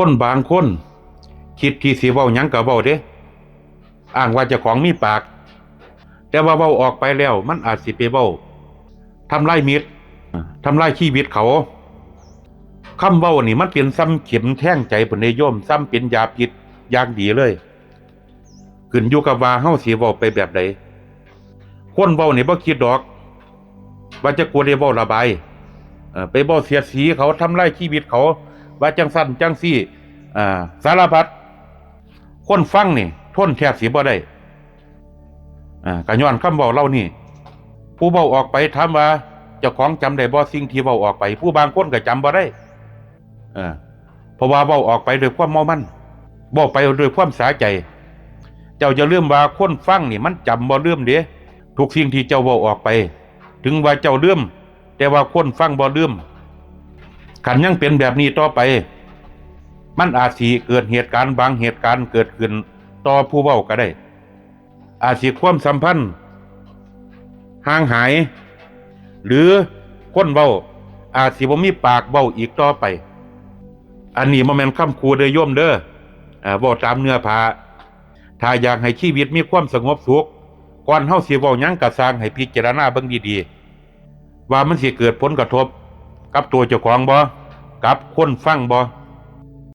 คนบางคนคิดที่สิเว้าหยังก็เว้าเด้อ้างว่าเจ้าของมีปากแต่ว่าเว้าออกไปแล้วมันอาจสิไปเว้าทำลายมิตรทำลายชีวิตเขาคำเว้านี่มันเป็นซ้ำเข็มแทงใจพุ่นเด้โยมซ้ำเป็นยาพิษอย่างดีเลยขึ้นอยู่กับว่าเฮาสิเว้าไปแบบใดคนเว้านี่บ่คิดดอกว่าจะกลัวได้เว้าระบายไปเว้าเสียดสีเขาทำลายชีวิตเขาว่าจังซั่นจังซี่สารพัดคนฟังนี่ทนแทบสิบ่ได้ก็ย้อนคำเว้าเหล่านี้ผู้เว้าออกไปถามว่าเจ้าของจำได้บ่สิ่งที่เว้าออกไปผู้บางคนก็จำบ่ได้เพราะว่าเว้าออกไปด้วยความเมามันเว้าไปด้วยความสาใจเจ้าจะลืมว่าคนฟังนี่มันจำบ่ลืมเด้ทุกสิ่งที่เจ้าเว้าออกไปถึงว่าเจ้าลืมแต่ว่าคนฟังบ่ลืมคันยังเป็นแบบนี้ต่อไปมันอาจสิเกิดเหตุการณ์บางเหตุการณ์เกิดขึ้นต่อผู้เว้าก็ได้อาจสิความสัมพันธ์ห่างหายหรือคนเว้าอาจสิบ่มีปากเว้าอีกต่อไปอันนี้บ่แม่นคำคูเด้อโยมเด้อเว้าตามเนื้อผ้าถ้าอยากให้ชีวิตมีความสงบสุขก่อนเฮาสิเว้าหยังก็สร้างให้พิจารณาเบิ่งดีๆว่ามันสิเกิดผลกระทบกับตัวเจ้าของบ่กับคนฟังบ่